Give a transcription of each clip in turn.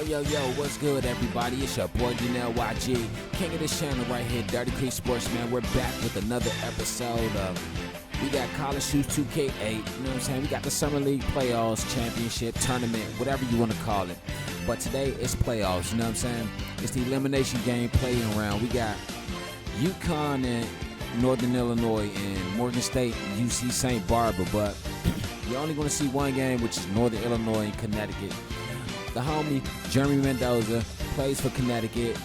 Yo, what's good, everybody? It's your boy, Janelle YG, king of this channel right here, Dirty Creek Sports, man. We're back with another episode of, we got College Hoops 2K8, you know what I'm saying? We got the Summer League Playoffs, Championship, Tournament, whatever you want to call it. But today, it's playoffs, you know what I'm saying? It's the elimination game playing around. We got UConn and Northern Illinois and Morgan State and UC St. Barbara, but you're only going to see one game, which is Northern Illinois and Connecticut. The homie, Jeremy Mendoza, plays for Connecticut,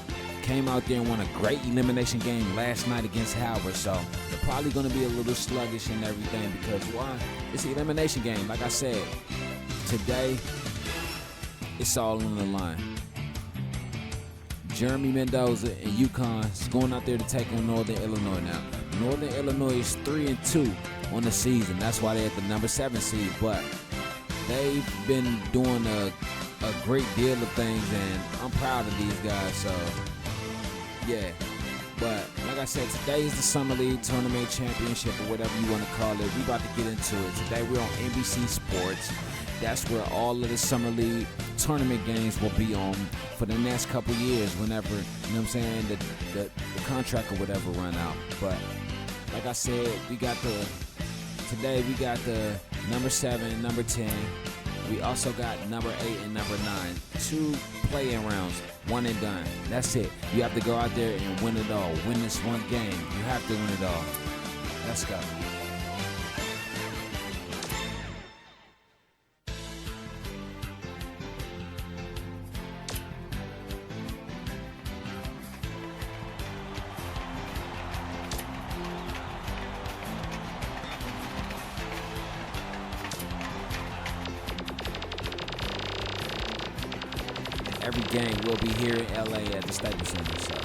came out there and won a great elimination game last night against Howard, so they're probably going to be a little sluggish and everything because, why? It's the elimination game. Like I said, today, it's all on the line. Jeremy Mendoza and UConn is going out there to take on Northern Illinois now. Northern Illinois is 3-2 on the season. That's why they're at the number 7 seed, but they've been doing a great deal of things, and I'm proud of these guys, so yeah. But like I said, today is the Summer League Tournament Championship, or whatever you want to call it. We about to get into it. Today we're on NBC Sports. That's where all of the Summer League tournament games will be on for the next couple years, whenever, you know what I'm saying, the contract or whatever run out. But like I said, today we got the number 7 and number 10. We also got number 8 and number 9. 2 play-in rounds, one and done. That's it. You have to go out there and win it all. Win this one game. You have to win it all. Let's go. Every game will be here in LA at the Staples Center, so.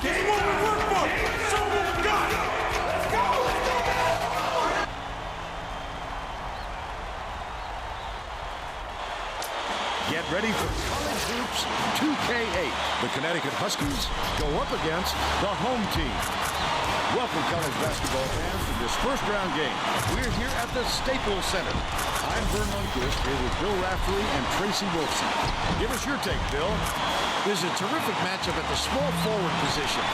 Game over, workbook! So we've got it! Let's go! Get ready for College Hoops 2K8. The Connecticut Huskies go up against the home team. Welcome, college basketball fans, to this first-round game. We're here at the Staples Center. I'm Vern Lundquist here with Bill Raftery and Tracy Wolfson. Give us your take, Bill. This is a terrific matchup at the small forward position.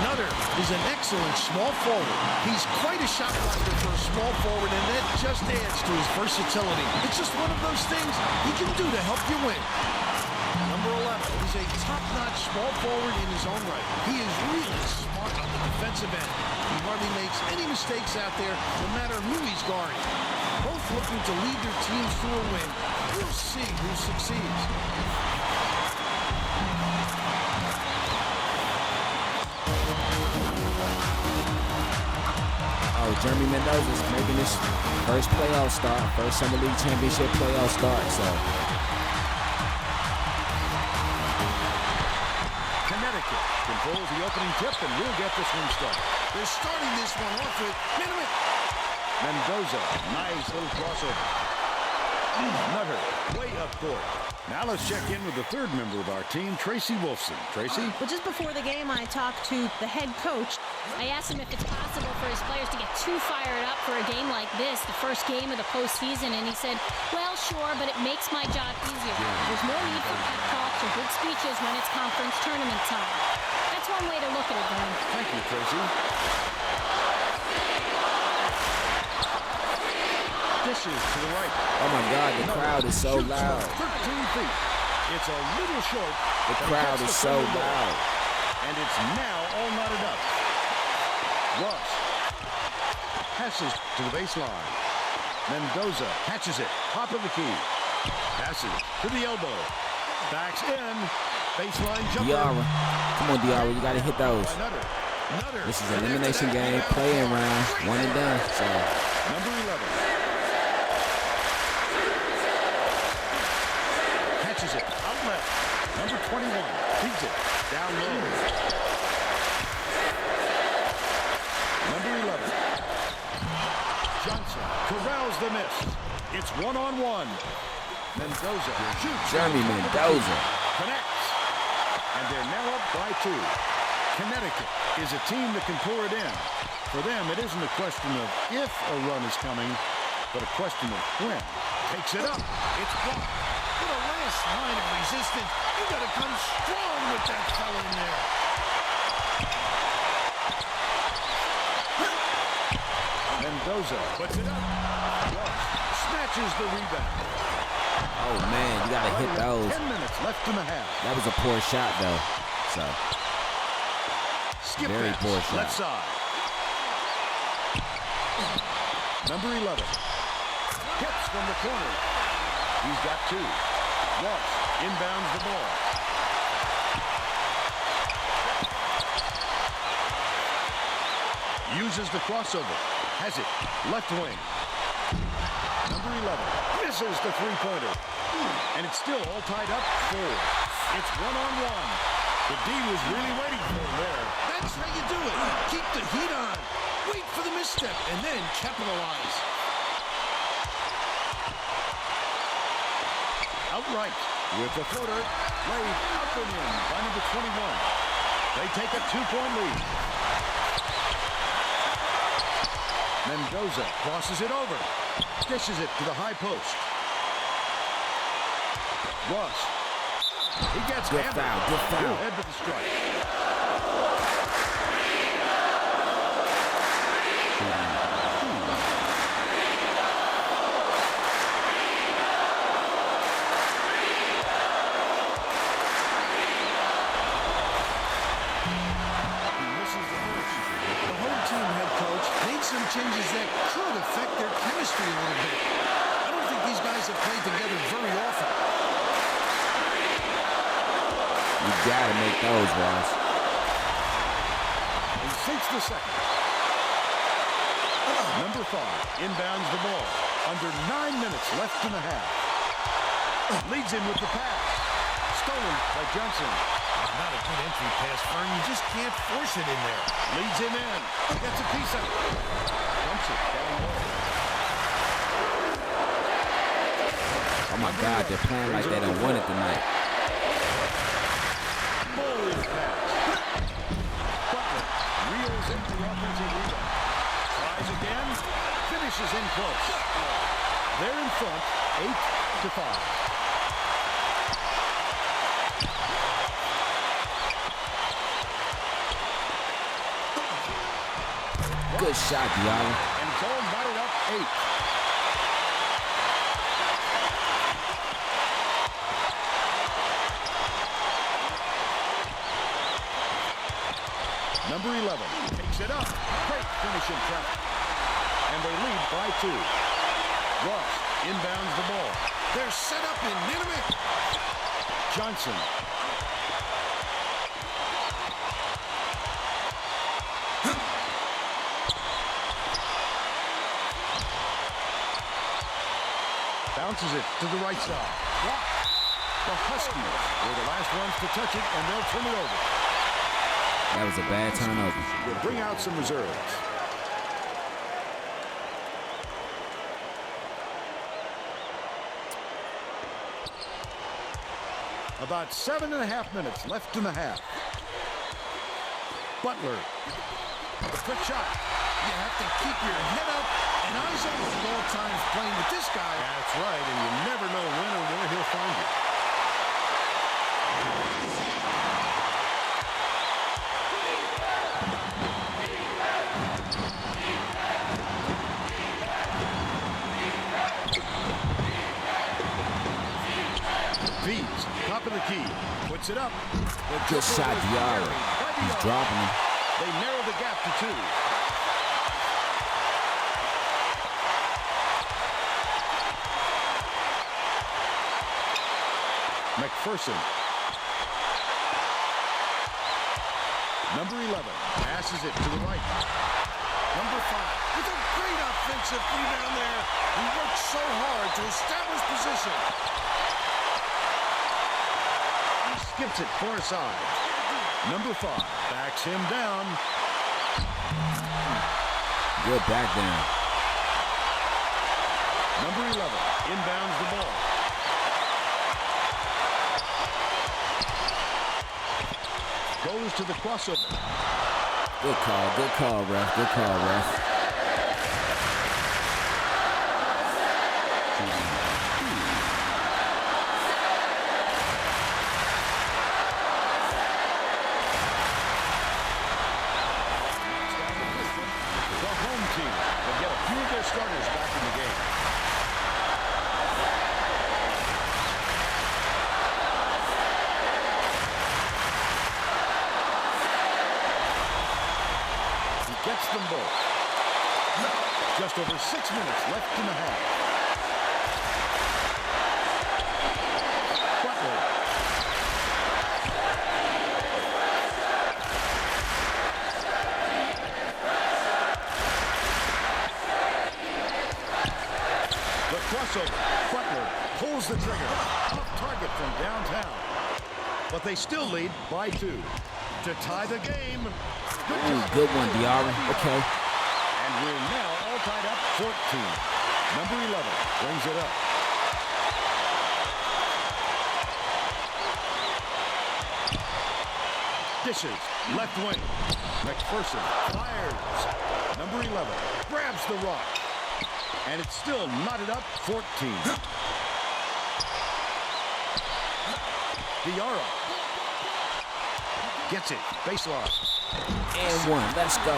Nutter is an excellent small forward. He's quite a shot blocker for a small forward, and that just adds to his versatility. It's just one of those things he can do to help you win. Number 11 is a top-notch small forward in his own right. He is really smart on the defensive end. He hardly makes any mistakes out there, no matter who he's guarding. Both looking to lead their teams to a win. We'll see who succeeds. Jeremy Mendoza is making his first playoff start, first Summer League Championship playoff start, so. Connecticut controls the opening tip, and we'll get this one started. They're starting this one off with Mendoza, nice little crossover. Nutter, way up court. Now let's check in with the third member of our team, Tracy Wolfson. Tracy? Well, just before the game, I talked to the head coach. I asked him if it's possible for his players to get too fired up for a game like this, the first game of the postseason, and he said, well, sure, but it makes my job easier. There's no need for pep talks or big speeches when it's conference tournament time. That's one way to look at it, Vern. Thank you, Tracy. Dishes to the right. Oh my God, the crowd is so loud. 13 feet. It's a little short. The crowd is so loud. And it's now all knotted up. Ross passes to the baseline. Mendoza catches it. Top of the key. Passes to the elbow. Backs in. Baseline jumper. Diarra. Come on, Diarra. You got to hit those. Nutter. This is an elimination game, play-in round, one and done. So. Number 11. Catches it. Out left. Number 21. Feeds it. Down low. Number 11. Johnson corrals the miss. It's one-on-one. Mendoza shoots. Jeremy Mendoza. Connects. And they're now up by 2. Connecticut is a team that can pour it in. For them, it isn't a question of if a run is coming, but a question of when. Takes it up. It's blocked. With a last line of resistance, you got to come strong with that fella in there. Mendoza puts it up. Rush snatches the rebound. Oh, man, you got to hit those. 10 minutes left in the half. That was a poor shot, though. So, Skip very pass, poor shot. left side. Number 11. Hits from the corner. He's got 2. Ross inbounds the ball. Uses the crossover. Has it. Left wing. Number 11 misses the three-pointer. And it's still all tied up 4. It's one-on-one. The D was really waiting for him there. That's how you do it. Keep the heat on. Wait for the misstep and then capitalize. Outright with the floater. Laid up and in by number 21. They take a 2-point lead. Mendoza crosses it over. Dishes it to the high post. Ross. He gets Good hammered. foul, good foul. He'll head to the strike. Some changes that could affect their chemistry a little bit. I don't think these guys have played together very often. You got to make those, Ross. He sinks the second. Number 5 inbounds the ball. Under 9 minutes left in the half. Leads him with the pass. Stolen by Johnson. Not a good entry pass, Fern. You just can't force it in there. Leads him in. Gets a piece of it. Dumps it down low. Oh, my God, they're playing like they don't want it tonight. Bold pass. Butler reels into the offensive rebound. Tries again. Finishes in close. They're in front, 8-5. Good shot, Diallo. And it's all knotted up 8. Number 11 takes it up. Great finish in traffic. And they lead by 2. Ross inbounds the ball. They're set up in minute. Johnson. Bounces it to the right side. Blocked. The Huskies were the last ones to touch it, and they'll turn it over. That was a bad turnover. We'll bring out some reserves. About 7.5 minutes left in the half. Butler. A quick shot. You have to keep your head up and eyes open at all times playing with this guy. That's right, and you never know when or where he'll find you. Feeds, top of the key, puts it up. Good shot, Diallo. He's dropping him. They narrow the gap to 2. McPherson. Number 11 passes it to the right. Number 5 with a great offensive rebound there. He worked so hard to establish position. He skips it far side. Number 5 backs him down. Good back down. Number 11 inbounds the ball. goes to the crossover. Good call, ref. Good call, ref. The home team will get a few of their starters back in the game. Gets them both. Just over 6 minutes left in the half. Butler. The crossover. Butler pulls the trigger. Off target from downtown. But they still lead by 2. To tie the game. Ooh, good one, Diarra. Okay. And we're now all tied up 14. Number 11 brings it up. Dishes, left wing. McPherson fires. Number 11 grabs the rock. And it's still knotted up 14. Diarra gets it. Baseline. And 1. Let's go.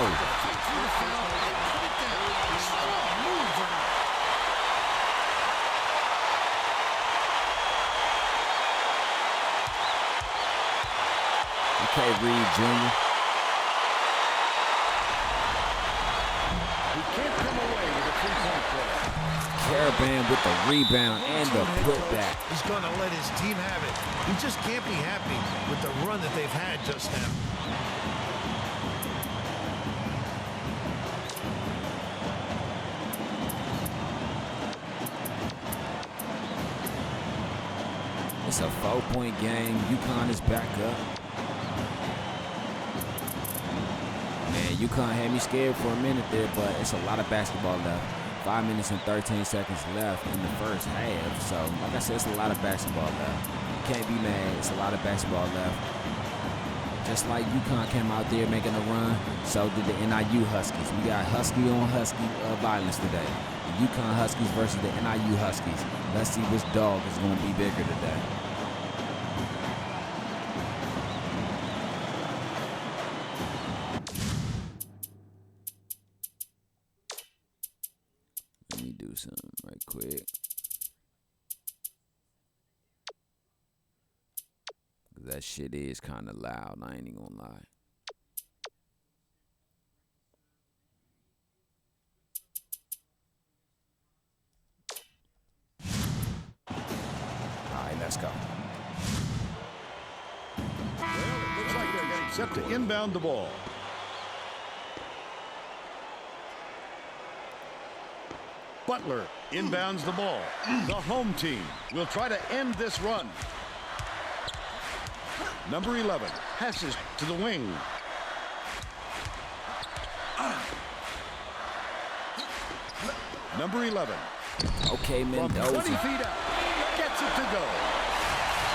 Okay, Reed Jr. He can't come away with a 3-point play. Caravan with the rebound and the putback. He's going to let his team have it. He just can't be happy with the run that they've had just now. It's a 4-point game. UConn is back up. Man, UConn had me scared for a minute there, but it's a lot of basketball left. 5 minutes and 13 seconds left in the first half. So, like I said, it's a lot of basketball left. You can't be mad. It's a lot of basketball left. Just like UConn came out there making a run, so did the NIU Huskies. We got Husky on Husky violence today. The UConn Huskies versus the NIU Huskies. Let's see which dog is going to be bigger today. Let me do something right quick. That shit is kind of loud, I ain't even gonna lie. All right, let's go. Well, it looks like they're getting set to inbound the ball. Butler inbounds the ball. The home team will try to end this run. Number 11 passes to the wing. Number 11. Okay, From Mendoza. 20 feet out. Gets it to go.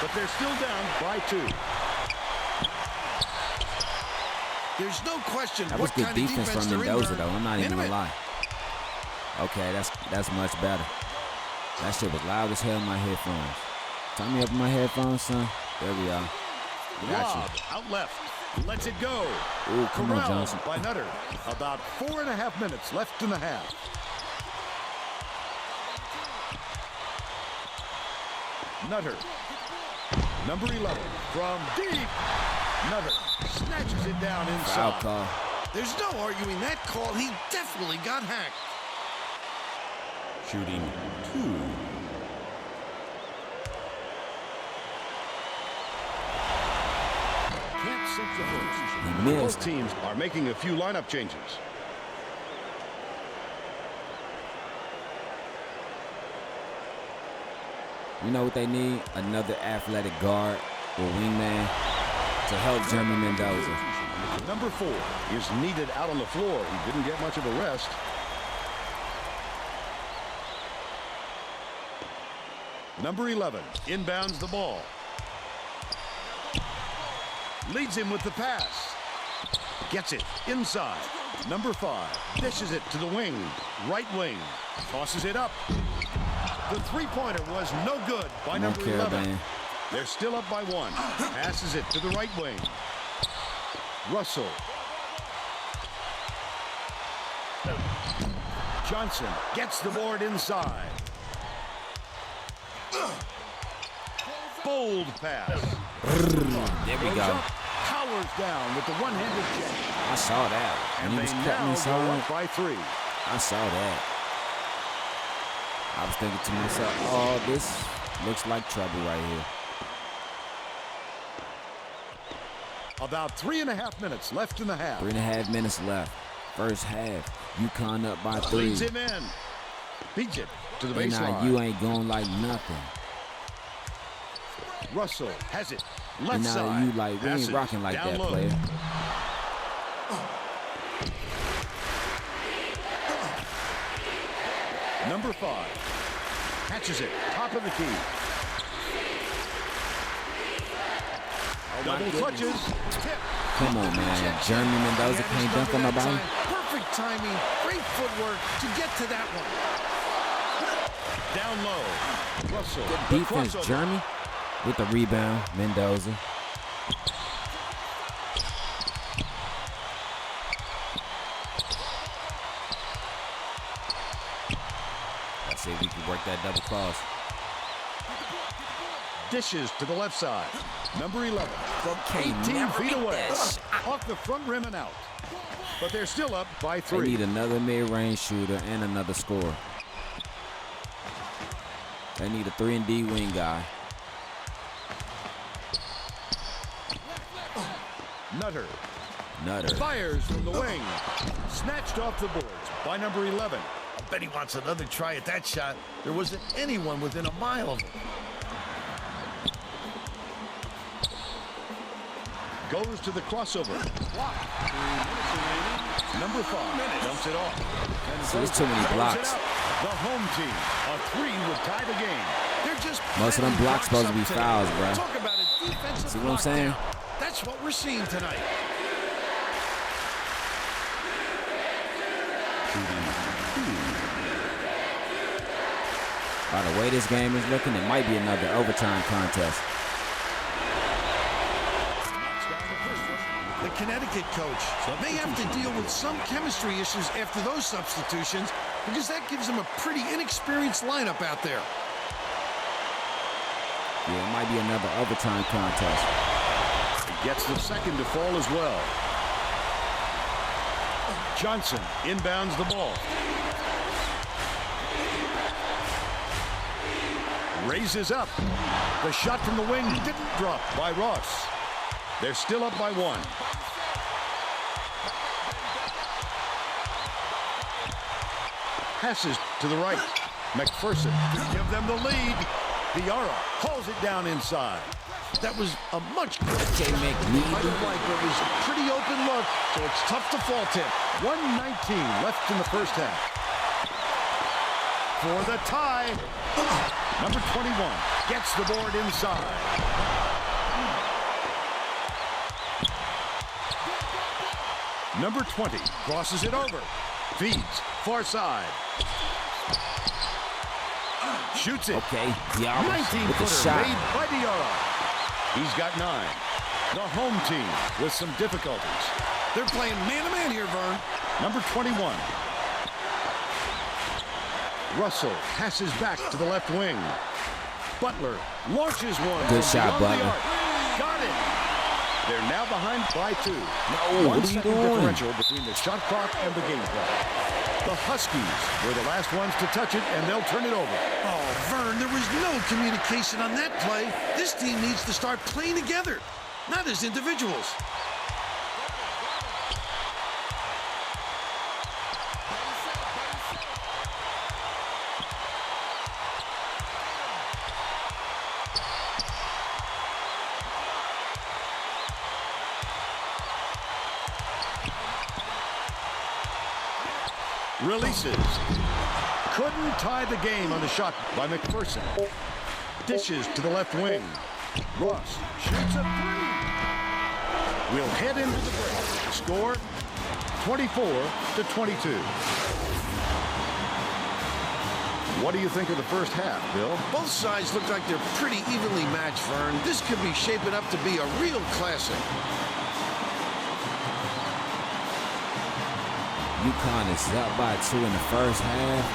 But they're still down by 2. There's no question That was what good kind of defense defense from they're in Mendoza, there. though. I'm not even gonna Minute. lie. Okay, that's much better. That shit was loud as hell in my headphones. Turn me up in my headphones, son. There we are. Got Lob out left. Lets it go. Ooh, come on, Corralled Johnson. by Nutter. About 4.5 minutes left in the half. Nutter. Number 11 from deep. Nutter snatches it down Foul inside. call. There's no arguing that call. He definitely got hacked. Shooting 2. Can't sink the first. He missed. Both teams are making a few lineup changes. You know what they need? Another athletic guard or wingman to help Jeremy Mendoza. Number 4 is needed out on the floor. He didn't get much of a rest. Number 11 inbounds the ball. Leads him with the pass. Gets it inside. Number 5 dishes it to the wing. Right wing. Tosses it up. The three-pointer was no good by number 11. They're still up by 1. Passes it to the right wing. Russell. Johnson gets the board inside. Bold pass. There we go. Powers down with the one-handed jab. I saw that. And he they was cutting now go inside. up by 3. I saw that. I was thinking to myself, oh, this looks like trouble right here. About 3.5 minutes left in the half. 3.5 minutes left. First half. UConn up by 3. Leads him in. Beats it to the And now baseline. you ain't going like nothing. Russell has it. Left And now side. you like, we Passes ain't rocking like down that, low. player. Number 5 catches it. Top of the key. Double clutches. Tip. Come on, man. Jeremy Mendoza can't dunk on nobody. Perfect timing. Great footwork to get to that one. Down low. Russell. Good defense, Crossover. Jeremy. With the rebound, Mendoza. Let's see if we can work that double cross. Dishes to the left side. Number 11 from Can't 18 never feet get away. that shot. Off the front rim and out. But they're still up by They 3. need another mid-range shooter and another scorer. They need a 3-and-D wing guy. Nutter Nutter. fires from the wing. Snatched off the boards by number 11. I bet he wants another try at that shot. There wasn't anyone within a mile of him. Goes to the crossover. Block. 3 minutes remaining. Number 5 dumps it off. And So there's too many throws blocks. it out. The home team. A 3 would tie the game. They're just Most of them piling blocks supposed to be up today. fouls, bro. Talk about a defensive See what I'm saying? lockdown. That's what we're seeing tonight. By the way this game is looking, it might be another overtime contest. The Connecticut coach may have to deal with some chemistry issues after those substitutions because that gives them a pretty inexperienced lineup out there. Yeah, it might be another overtime contest. He gets the second to fall as well. Johnson inbounds the ball. Raises up. The shot from the wing didn't drop by Ross. They're still up by 1. Passes to the right. McPherson to give them the lead. Diarra hauls it down inside. That was a much better Okay, shot than McNeely. you might have liked, but it was a pretty open look, so it's tough to fault him. 1:19 left in the first half. For the tie, number 21 gets the board inside. Number 20 crosses it over. Feeds, far side. Shoots it. Okay, Diarra with the 19-footer shot. made by Diarra. He's got 9. The home team with some difficulties. They're playing man-to-man here, Vern. Number 21. Russell passes back to the left wing. Butler launches one. Good from shot, beyond the Butler. arc. Got it. They're now behind by 2. No, what are you 1 second doing? differential between the shot clock and the game clock. The Huskies were the last ones to touch it, and they'll turn it over. Oh, Vern, there was no communication on that play. This team needs to start playing together, not as individuals. Releases. Couldn't tie the game on the shot by McPherson. Dishes to the left wing. Ross shoots a 3. We'll head into the break with the score 24-22. What do you think of the first half, Bill? Both sides look like they're pretty evenly matched, Vern. This could be shaping up to be a real classic. UConn is up by 2 in the first half.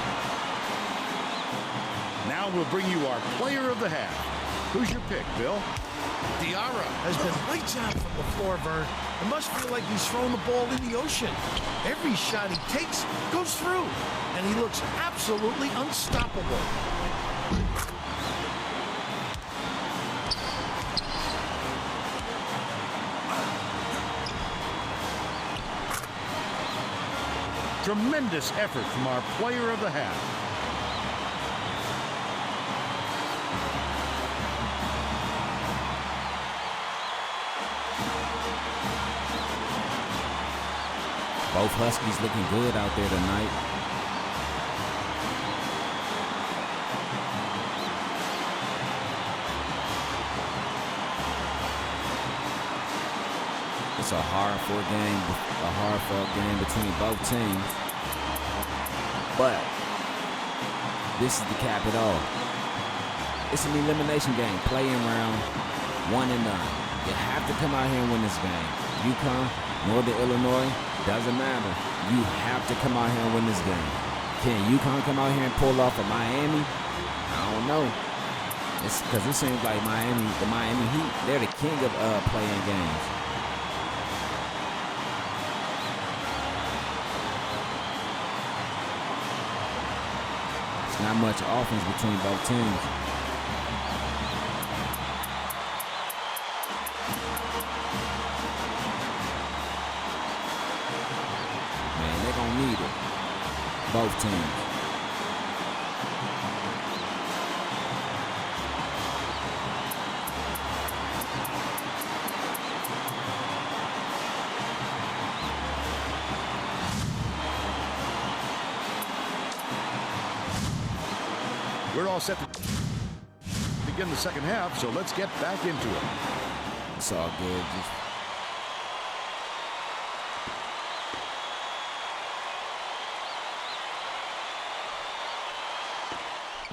Now we'll bring you our player of the half. Who's your pick, Bill? Diarra has been lights out from the floor, Vern. It must feel like he's throwing the ball in the ocean. Every shot he takes goes through, and he looks absolutely unstoppable. Tremendous effort from our player of the half. Both Huskies looking good out there tonight. It's a hard-fought game between both teams. But this is the cap it all. It's an elimination game, playing round 1 and done. You have to come out here and win this game. UConn, Northern Illinois, doesn't matter. You have to come out here and win this game. Can UConn come out here and pull off a Miami? I don't know. It's because it seems like the Miami Heat, they're the king of playing games. There's not much offense between both teams. Need it. Both teams. We're all set to begin the second half, so let's get back into it. It's all good.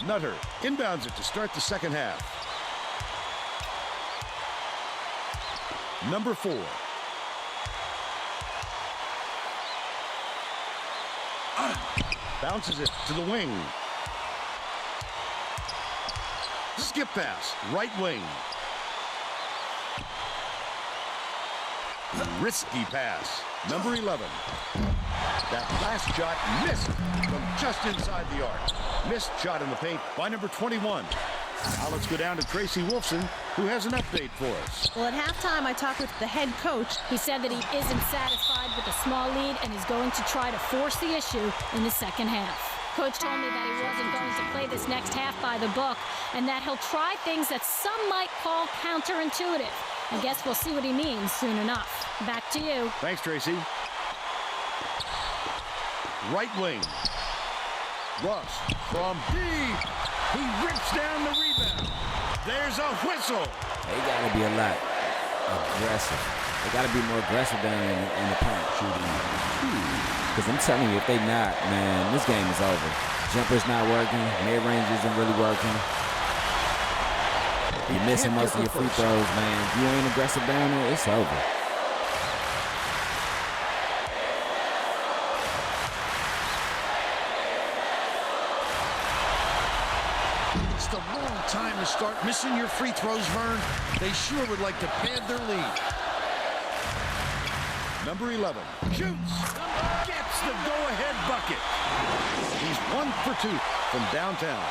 Nutter inbounds it to start the second half. Number 4. Bounces it to the wing. Skip pass, right wing. Risky pass, number 11. That last shot missed from just inside the arc. Missed shot in the paint by number 21. Now let's go down to Tracy Wolfson, who has an update for us. Well, at halftime, I talked with the head coach. He said that he isn't satisfied with the small lead and is going to try to force the issue in the second half. Coach told me that he wasn't going to play this next half by the book and that he'll try things that some might call counterintuitive. I guess we'll see what he means soon enough. Back to you. Thanks, Tracy. Right wing. Russ from deep. He rips down the rebound. There's a whistle. They got to be a lot aggressive. They got to be more aggressive down in the paint shooting. Because I'm telling you, if they not, man, this game is over. Jumper's not working. Mid-range isn't really working. You're missing most of your free throws, man. If you ain't aggressive down there, it's over. It's the wrong time to start missing your free throws, Vern. They sure would like to pad their lead. Number 11 shoots, gets the go-ahead bucket. He's 1 for 2 from downtown.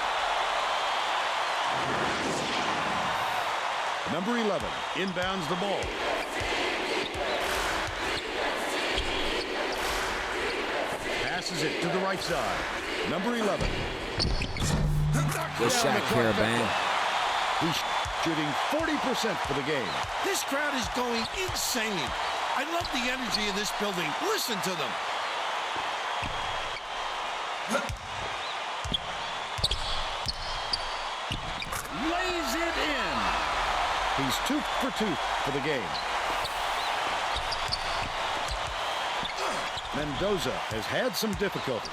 Number 11 inbounds the ball. Passes it to the right side. Number 11. Good shot, Caravan. He's shooting 40% for the game. This crowd is going insane. I love the energy of this building. Listen to them. Lays it in. He's 2 for 2 for the game. Mendoza has had some difficulties.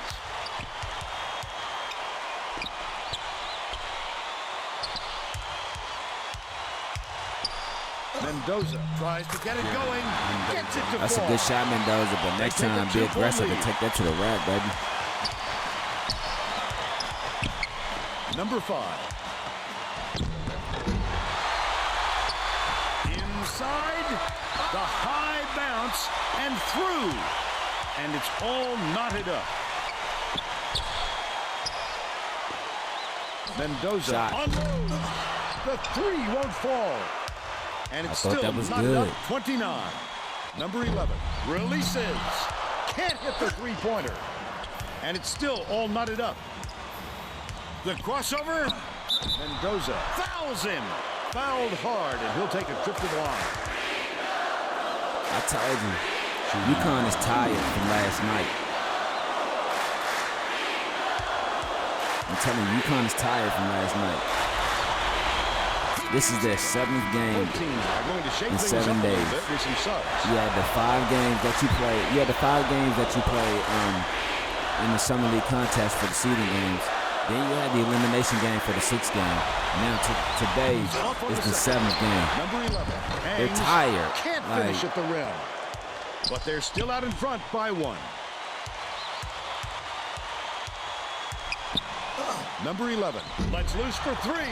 Mendoza tries to get it going. Gets it to That's fall. a good shot, Mendoza, but next They take time a be 2-point aggressive and lead. take that to the rack, baby. Number 5. Inside, the high bounce, and through. And it's all knotted up. Mendoza Shot. unloads. The 3 won't fall. And it's I thought still that was knotted good. up 29. Number 11 releases. Can't hit the three-pointer. And it's still all knotted up. The crossover. Mendoza fouls him. Fouled hard, and he'll take a trip to the line. I told you, UConn is tired from last night. I'm telling you, UConn is tired from last night. This is their 7th game Both teams are going to shake in things 7 up a little days. bit with some subs. You had the 5 games that you played. You had the 5 games that you played in the summer league contest for the seeding games. Then you had the elimination game for the 6th game. Now today is the 7th game. Number 11. They're hangs, tired. Can't finish at the rim. But they're still out in front by 1. Number 11 lets loose for 3.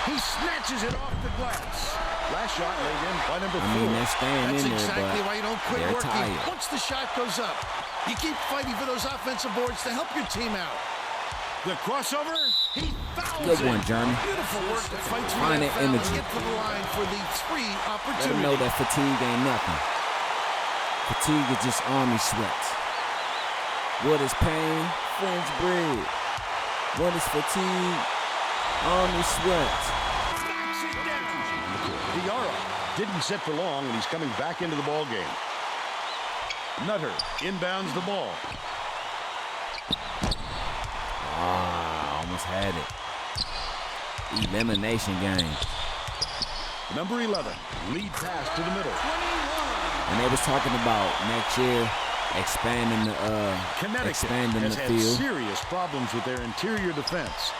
He snatches it off the glass. Last shot laid in by number 4. I mean, they're staying That's in there, exactly but why you don't quit they're working. tired. Once the shot goes up, you keep fighting for those offensive boards to help your team out. The crossover. He fouls Good it. one, Jeremy. Beautiful work to fight through Find that that foul and energy. get to the line for the 3 Let them opportunity. know that fatigue ain't nothing. Fatigue is just army sweat. What is pain? French bread. What is fatigue? Army sweat. Knocks it down. Diarra didn't sit for long, and he's coming back into the ball game. Nutter inbounds the ball. Almost had it. Elimination game. Number 11, lead pass to the middle. And they was talking about next year expanding the Connecticut has had field. serious problems with their interior defense.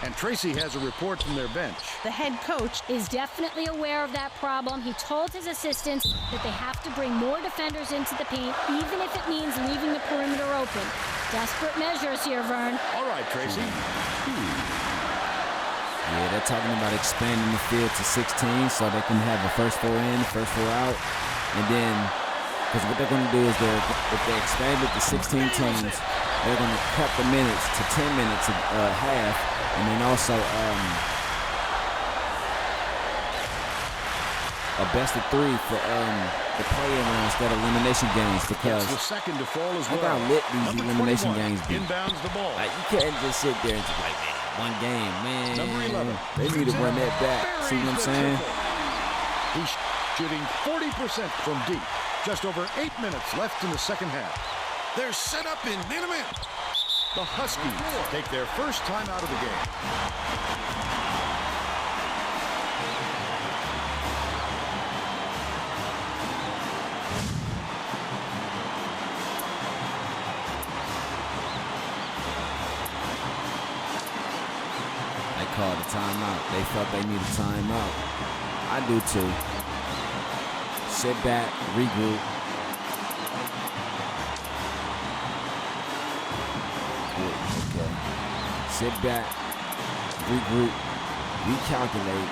And Tracy has a report from their bench. The head coach is definitely aware of that problem. He told his assistants that they have to bring more defenders into the paint, even if it means leaving the perimeter open. Desperate measures here, Vern. All right, Tracy. Yeah, they're talking about expanding the field to 16 so they can have a first 4 in, first 4 out. And then, because what they're going to do is if they expand it to 16 teams, they're going to cut the minutes to 10 minutes a half. And then also a best of 3 for the play-in rounds instead of elimination games, because That's the second to fall as look well. how lit these Number elimination 21 games be. inbounds the ball. Like, you can't just sit there and just like, man, one game, man. Number 11. They need to run that back. See what I'm saying? He's shooting 40% from deep. Just over 8 minutes left in the second half. They're set up in minute. The Huskies take their first time out of the game. They called a timeout. They felt they needed a timeout. I do too. Sit back, regroup. Okay. Sit back, regroup, recalculate.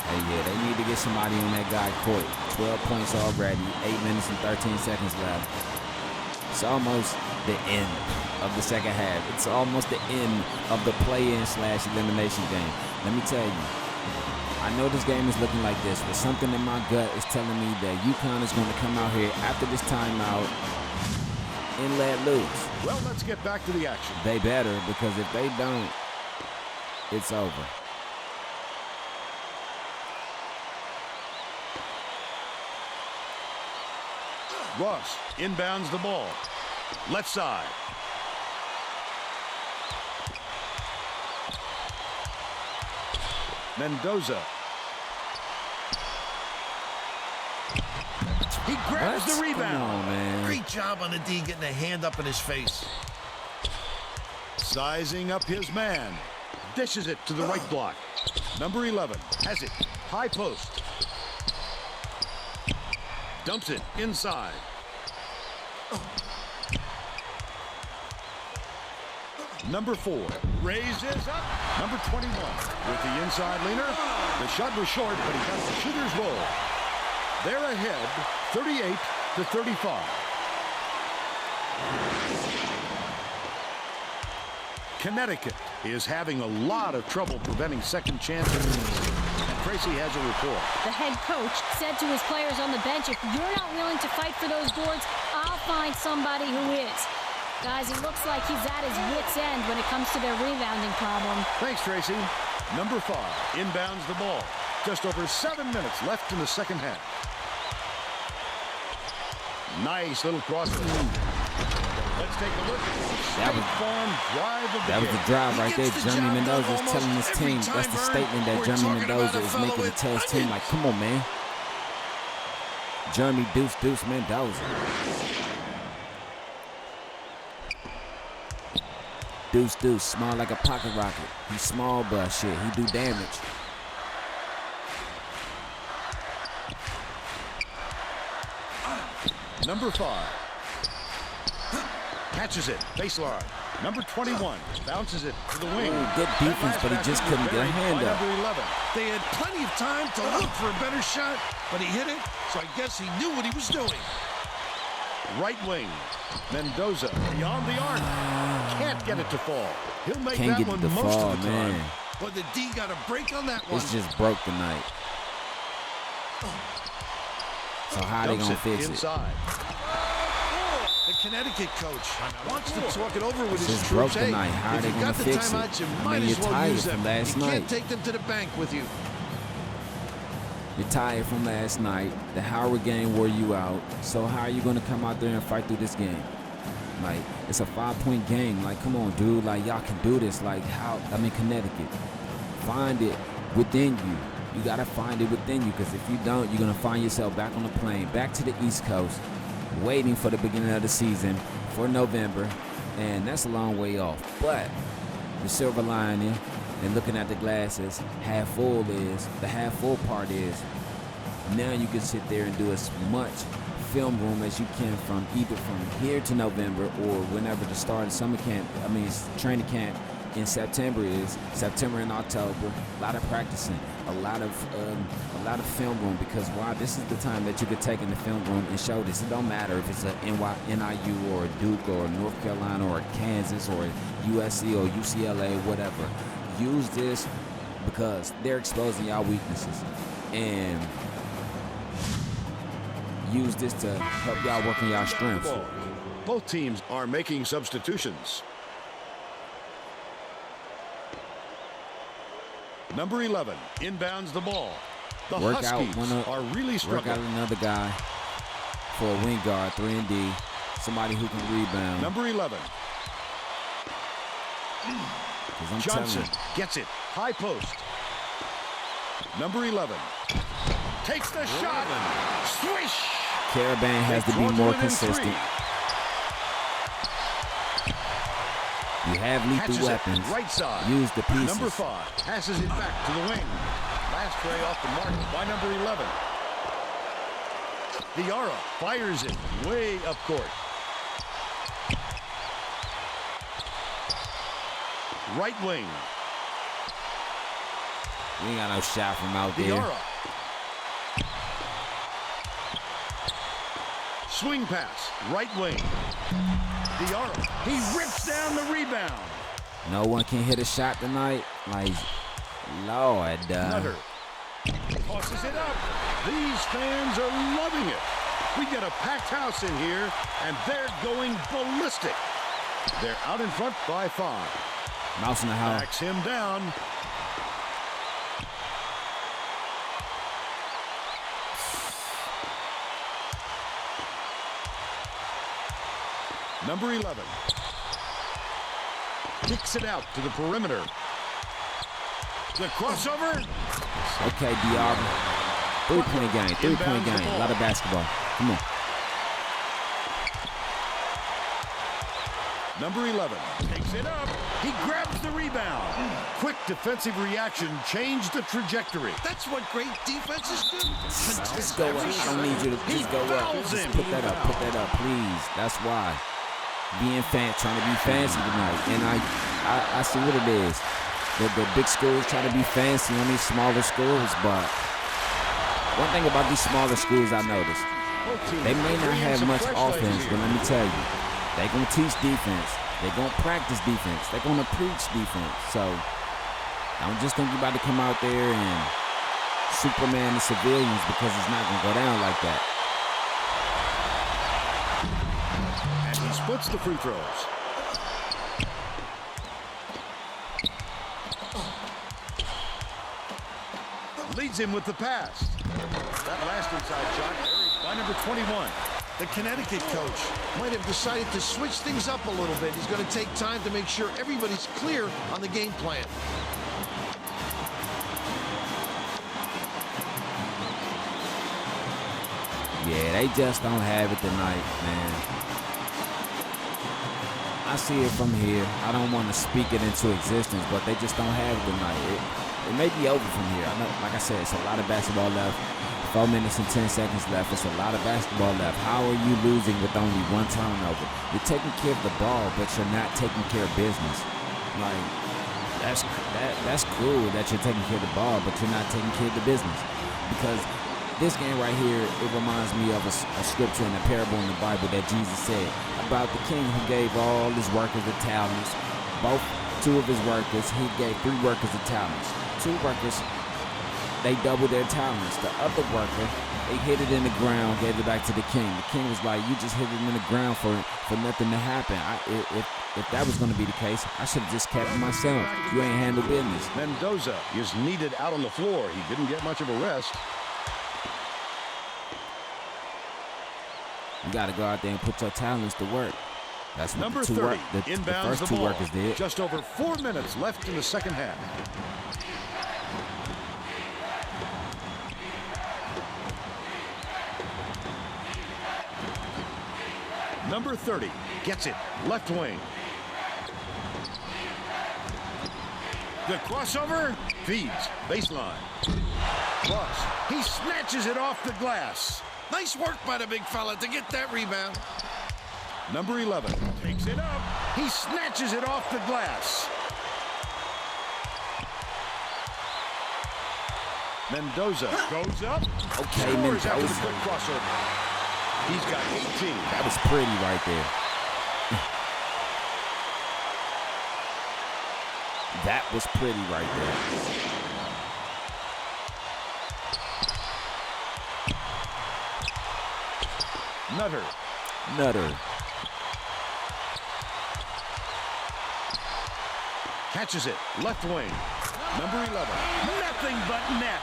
Hey, yeah, they need to get somebody on that guy court. 12 points already, 8 minutes and 13 seconds left. It's almost the end of the second half. It's almost the end of the play-in / elimination game. Let me tell you, I know this game is looking like this, but something in my gut is telling me that UConn is going to come out here after this timeout and let loose. Well, let's get back to the action. They better, because if they don't, it's over. Ross inbounds the ball. Left side. Mendoza He grabs the rebound. Come on, man. Great job on the D getting a hand up in his face. Sizing up his man. Dishes it to the right block. Number 11 has it. High post. Dumps it inside. Number 4 raises up. Number 21 with the inside leaner. The shot was short, but he got the shooter's roll. They're ahead, 38-35. Connecticut is having a lot of trouble preventing second chances. And Tracy has a report. The head coach said to his players on the bench, if you're not willing to fight for those boards, I'll find somebody who is. Guys, it looks like he's at his wit's end when it comes to their rebounding problem. Thanks, Tracy. Number 5 inbounds the ball. Just over 7 minutes left in the second half. Nice little cross. Let's take a look at the State Farm drive of the That was the game. drive right there. gets the Jeremy job Mendoza done is telling his almost every team. time, That's the Vern. statement that We're Jeremy talking Mendoza about a is fellow making to with tell his team, like, come on, man. Jeremy Deuce Mendoza. Deuce, small like a pocket rocket. He's small, but shit, he do damage. Number 5 catches it, baseline. Number 21 bounces it to the wing. Ooh, good defense, but he just couldn't get a hand up. Number 11. They had plenty of time to look for a better shot, but he hit it, so I guess he knew what he was doing. Right wing. Mendoza beyond the arc. Can't get it to fall. He'll make Can't that get it one to most fall, of the time. man. But the D got a break on that one. It's just broke tonight. So how they Dumps gonna it fix it? inside. The Connecticut coach wants to talk it over with It's his just broke troops. Hey, tonight. How are if they you gonna got the fix it? timeouts, you I might mean, as you're well tired use from them. last You night. can't take them to the bank with you. You're tired from last night. The Howard game wore you out. So how are you gonna come out there and fight through this game? Like, it's a 5-point game. Like, come on, dude. Like, y'all can do this. Like, how? I mean, Connecticut. Find it within you. You gotta find it within you, because if you don't, you're gonna find yourself back on the plane, back to the East Coast, waiting for the beginning of the season for November, and that's a long way off. But the silver lining and looking at the glasses, half full is, the half full part is, now you can sit there and do as much film room as you can from either from here to November or whenever the start of summer camp, I mean training camp in September is, September and October. A lot of practicing, a lot of film room, because why? This is the time that you could take in the film room and show this. It don't matter if it's a NIU or a Duke or North Carolina or Kansas or USC or UCLA, whatever. Use this because they're exposing y'all weaknesses, and use this to help y'all work on y'all strengths. Both teams are making substitutions. Number 11 inbounds the ball. The Work Huskies out are really work out struggling. another guy for a wing guard, 3 and D, somebody who can rebound. Number 11, 'Cause I'm Johnson telling you, gets it. High post. Number 11 takes the shot. Swish. Caravan has to be Draws more it within consistent. 3. You have lethal Catches it weapons. right side. Use the pieces. Number 5 passes it back to the wing. Last tray off the mark by number 11. Diarra fires it way up court. Right wing. We ain't got no shot from out there. Diarra. Swing pass. Right wing. Diarra. He rips down the rebound. No one can hit a shot tonight. Like, Lord. Nutter tosses it up. These fans are loving it. We get a packed house in here, and they're going ballistic. They're out in front by 5. Mouse in the house. Backs him down. Number 11 kicks it out to the perimeter. The crossover. Okay, Diarra. 3-point game. 3-point game. A lot of basketball. Come on. Number 11 takes it up. He grabs the rebound. Quick defensive reaction changed the trajectory. That's what great defenses do. Just go up. I don't need you to just go up. Just put that up, please. That's why. Trying to be fancy tonight. And I see what it is. The big schools try to be fancy on these smaller schools, but one thing about these smaller schools I noticed, they may not have much offense, but let me tell you, they're going to teach defense. They're going to practice defense. They're going to preach defense. So don't just think you're about to come out there and Superman the civilians, because it's not going to go down like that. And he splits the free throws. Leads him with the pass. That last inside shot carried by number 21. The Connecticut coach might have decided to switch things up a little bit. He's going to take time to make sure everybody's clear on the game plan. Yeah, they just don't have it tonight, man. I see it from here. I don't want to speak it into existence, but they just don't have it tonight. It may be over from here. I know, like I said, it's a lot of basketball left. 4 minutes and 10 seconds left. It's a lot of basketball left. How are you losing with only one turnover? You're taking care of the ball, but you're not taking care of business. Like, that's cool that you're taking care of the ball, but you're not taking care of the business. Because this game right here, it reminds me of a scripture and a parable in the Bible that Jesus said about the king who gave all his workers the talents. Two of his workers, he gave 3 workers the talents. 2 workers, they doubled their talents. The other worker, they hit it in the ground, gave it back to the king. The king was like, you just hit it in the ground for nothing to happen. If that was going to be the case, I should have just kept it myself. You ain't handled business. Mendoza is needed out on the floor. He didn't get much of a rest. You got to go out there and put your talents to work. That's what number 30 inbounds the ball. Workers did. Just over 4 minutes left in the second half. Number 30 gets it, left wing. The crossover feeds, baseline. Ross, he snatches it off the glass. Nice work by the big fella to get that rebound. Number 11 takes it up. He snatches it off the glass. Mendoza goes up. Okay, Mendoza. After the Mendoza. quick crossover. He's got 18. That was pretty right there. That was pretty right there. Nutter. Catches it, left wing. Number 11, nothing but net.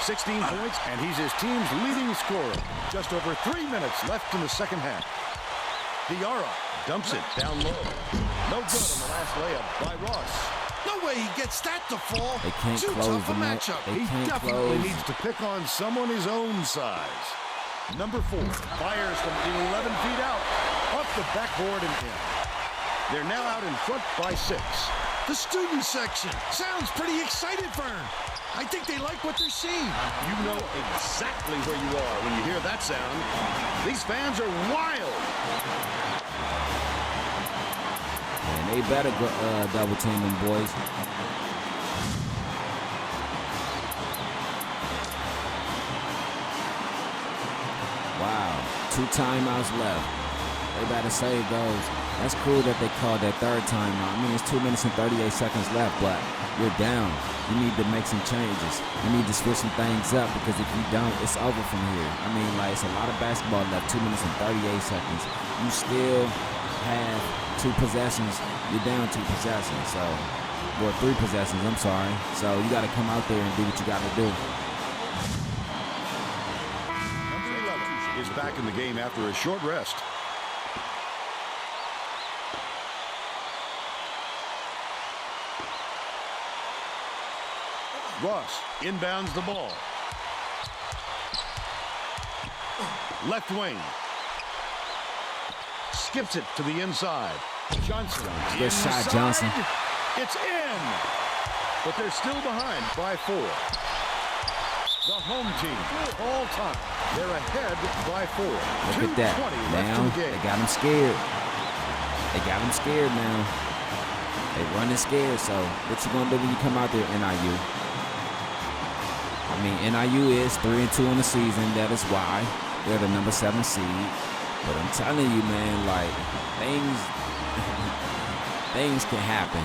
16 points, and he's his team's leading scorer. Just over 3 minutes left in the second half. Diarra dumps it down low. No good on the last layup by Ross. No way he gets that to fall. They can't Too close tough a the net. matchup. They He can't definitely close. needs to pick on someone his own size. Number 4 fires from 11 feet out, off the backboard and in. They're now out in front by 6. The student section sounds pretty excited, Vern. I think they like what they're seeing. You know exactly where you are when you hear that sound. These fans are wild. Man, they better go, double team them boys. Wow, 2 timeouts left. They better save those. That's cool that they called that 3rd timeout. I mean, it's 2 minutes and 38 seconds left, but you're down. You need to make some changes. You need to switch some things up, because if you don't, it's over from here. I mean, like, it's a lot of basketball left, 2 minutes and 38 seconds. You still have 2 possessions. You're down 2 possessions, so, or 3 possessions, I'm sorry. So you got to come out there and do what you got to do. Number 11 is back in the game after a short rest. Ross inbounds the ball. Left wing. Skips it to the inside. Johnson. Good shot, Johnson. It's in. But they're still behind by 4. The home team, all time, they're ahead by 4. Look at that. Now, they got him scared. They got him scared now. They running scared, so what you gonna do when you come out there, NIU? I mean, NIU is 3-2 on the season. That is why they're the number 7 seed. But I'm telling you, man, like, things can happen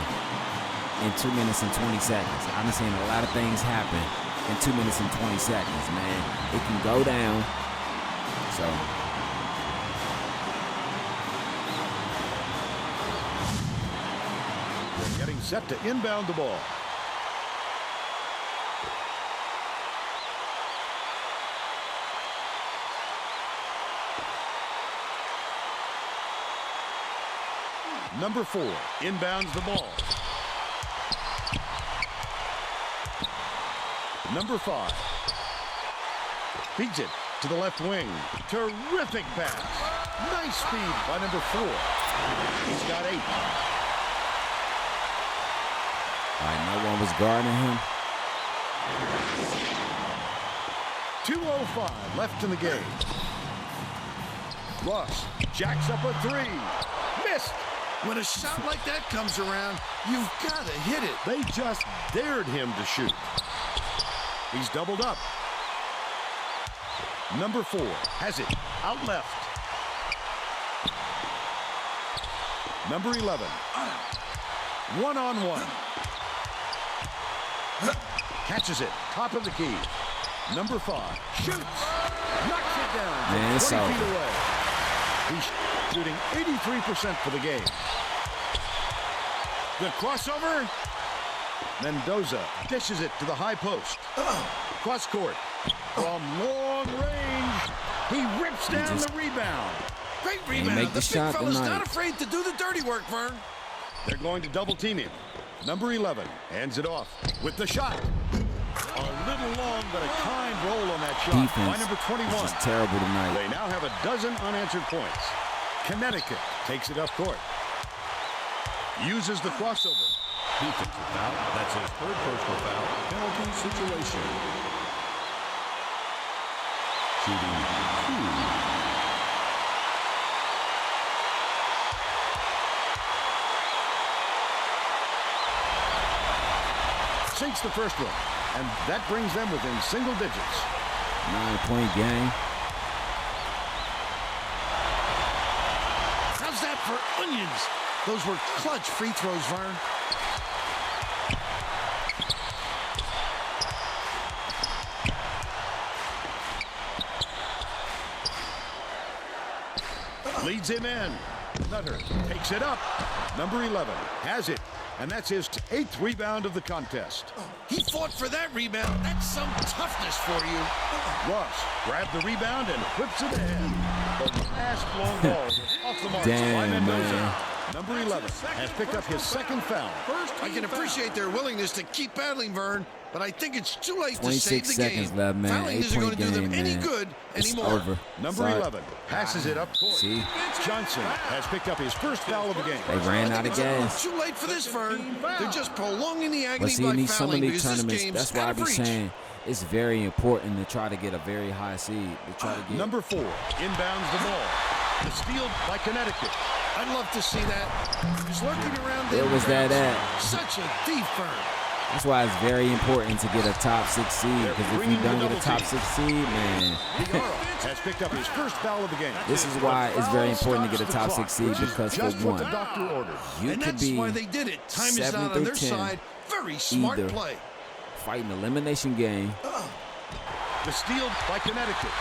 in 2 minutes and 20 seconds. I'm seeing a lot of things happen in 2 minutes and 20 seconds, man. It can go down. So they're getting set to inbound the ball. Number 4 inbounds the ball. Number 5 feeds it to the left wing. Terrific pass. Nice speed by number 4. He's got 8. all right, no one was guarding him. 2:05 left in the game. Ross jacks up a 3. Missed. When a shot like that comes around, you've got to hit it. They just dared him to shoot. He's doubled up. Number 4 has it out left. Number 11. One-on-one. Catches it. Top of the key. Number 5 shoots. Knocks it down. Man, it's 20 over. feet away. He's shooting 83% for the game. The crossover. Mendoza dishes it to the high post. Cross court. From long range. He rips down the rebound. Great He rebound. make the The big shot fella's tonight. not afraid to do the dirty work, Vern. They're going to double team him. Number 11 hands it off with the shot. A little long, but a kind roll on that shot by Defense number 21. is just terrible tonight. They now have a dozen unanswered points. Connecticut takes it up court. Uses the crossover. Defensive foul. That's his 3rd personal foul. Penalty situation. Shooting 2. Sinks the first one, and that brings them within single digits. 9-point game. How's that for onions? Those were clutch free throws, Vern. Leads him in. Nutter takes it up. Number 11 has it, and that's his 8th rebound of the contest. He fought for that rebound. That's some toughness for you. Ross grabbed the rebound and whips it ahead. The last long ball was off the mark by Damn, Mendoza. man. Number 11 has picked up his 2nd foul. I can appreciate their willingness to keep battling, Vern, but I think it's too late to 26 save the seconds game. left, man. Fouling isn't going 8-point to do them game, any man. good It's anymore. over. Number Sorry. 11 passes it up court. See? Johnson has picked up his 1st foul of the game. They ran I out think of it's a little gas. too late for this, Vern. They're just prolonging the But agony see, by in these some of fouling these because this tournaments, game's that's why I out be of reach. saying it's very important to try to get a very high seed. To try to get Number 4 inbounds the ball. The steal by Connecticut. I'd love to see that. He's lurking around Where in was that bounds. at? Such a thief, Vern. That's why it's very important to get a top 6 seed. Because if you don't get a top 6 seed, man, Diarra has picked up his 1st foul of the game. this is why it's very important to get a top 6 seed. Because for Just what the one, doctor ordered. you And could that's be why they did it. Time is 7 not on through their 10, side. Very smart either. play. fighting elimination game. The steal by Connecticut.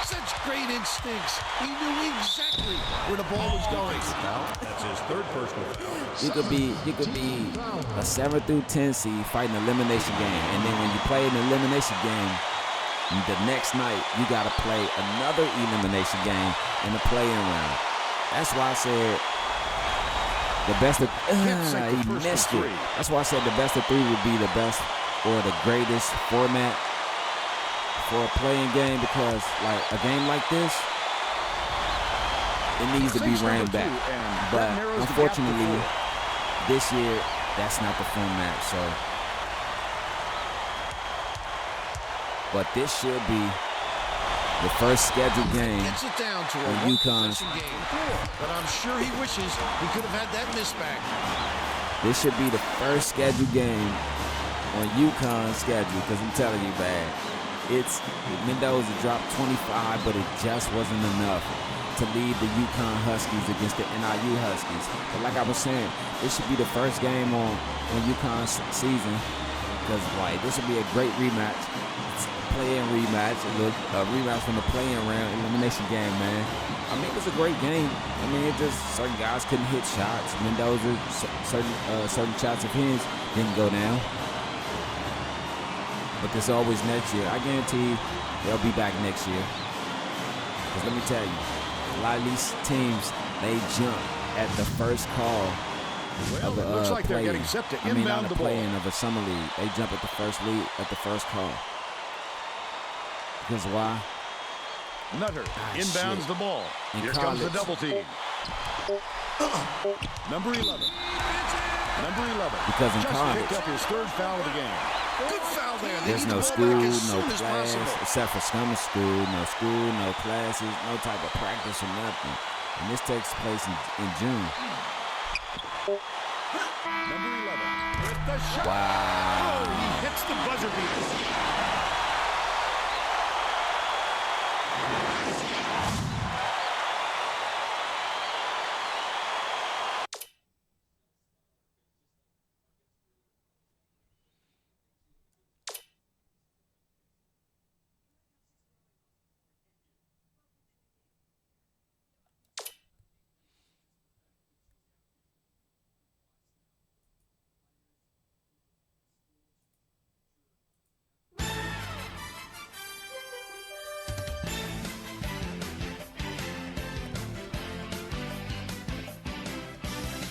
Such great instincts. He knew exactly where the ball was going. That's his 3rd personal foul. You could be a 7 through 10 seed fighting an elimination game, and then when you play an elimination game, the next night you got to play another elimination game in the play-in round. That's why I said the best of he missed it. That's why I said the best of 3 would be the best or the greatest format for a playing game, because like a game like this, it needs to be ran back. But unfortunately, this year, that's not the format. So, but this should be the first scheduled game Gets it down to a on UConn's. game. But I'm sure he wishes he could have had that miss back. This should be the first scheduled game on UConn's schedule, because I'm telling you, man, Mendoza dropped 25, but it just wasn't enough to lead the UConn Huskies against the NIU Huskies. But like I was saying, this should be the first game on UConn's season, because like this would be a great rematch. It's a play-in rematch, a rematch from the play-in round elimination game, man. I mean, it was a great game. I mean, it just certain guys couldn't hit shots. Mendoza, certain shots of his didn't go down. But there's always next year. I guarantee they'll be back next year. Because let me tell you, a lot of these teams, they jump at the first call of a looks like they're play-in. getting set to I mean, inbound not a the ball. play-in of a summer league. They jump at the first lead, at the first call. Because why? Nutter inbounds shit. the ball. In Here comes the college. double team. Number 11. Number 11. Because in just college, picked up his third foul of the game. Good foul there. They there's need no the ball school, back as no soon as class, possible. except for summer school, no classes, no type of practice or nothing. And this takes place in June. Number 11 with the shot. Wow. Oh, he hits the buzzer beater.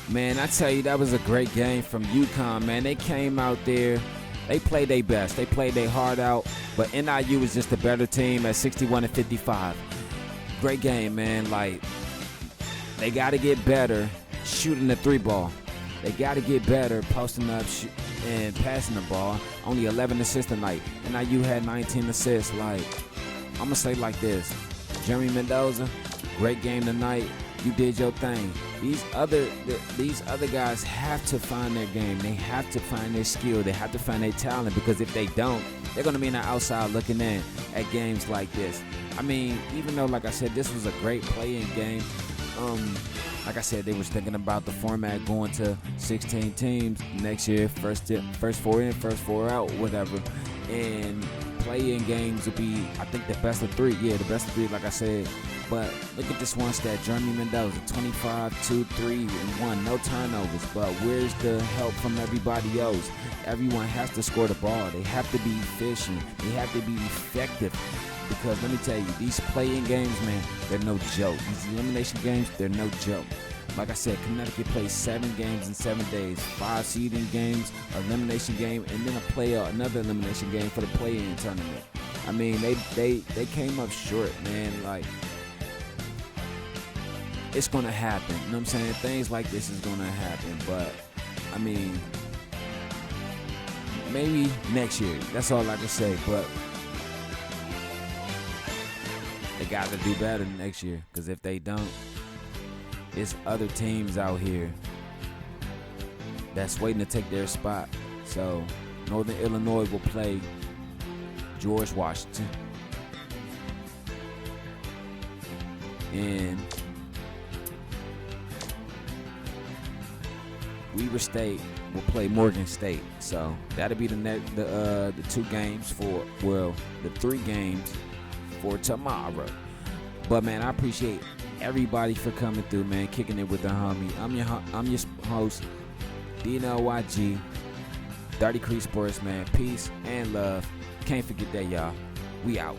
Man, I tell you, that was a great game from UConn, man. They came out there. They played their best. They played their heart out. But NIU was just a better team at 61-55. Great game, man. Like, they got to get better shooting the three ball. They got to get better posting up and passing the ball. Only 11 assists tonight. NIU had 19 assists. Like, I'm going to say like this. Jeremy Mendoza, great game tonight. You did your thing. These other guys have to find their game. They have to find their skill. They have to find their talent, because if they don't, they're going to be on the outside looking in at games like this. I mean, even though, like I said, this was a great play-in game, like I said, they was thinking about the format going to 16 teams next year, first four in, first four out, whatever. And play-in games will be, I think, the best of three. Yeah, the best of three, like I said. But look at this one stat. Jeremy Mendoza, 25, 2, 3, and 1. No turnovers. But where's the help from everybody else? Everyone has to score the ball. They have to be efficient. They have to be effective. Because let me tell you, these play-in games, man, they're no joke. These elimination games, they're no joke. Like I said, Connecticut plays 7 games in 7 days. 5 seeding games, elimination game, and then another elimination game for the play-in tournament. I mean, they came up short, man. Like, it's going to happen. You know what I'm saying? Things like this is going to happen. But, I mean, maybe next year. That's all I can say. But they got to do better next year. Because if they don't, there's other teams out here that's waiting to take their spot. So, Northern Illinois will play George Washington. And Weber State will play Morgan State. So that'll be the 2 games the 3 games for tomorrow. But man, I appreciate everybody for coming through, man, kicking it with the homie. I'm your host, DNLYG, 30 Creek Sports, man. Peace and love. Can't forget that, y'all. We out.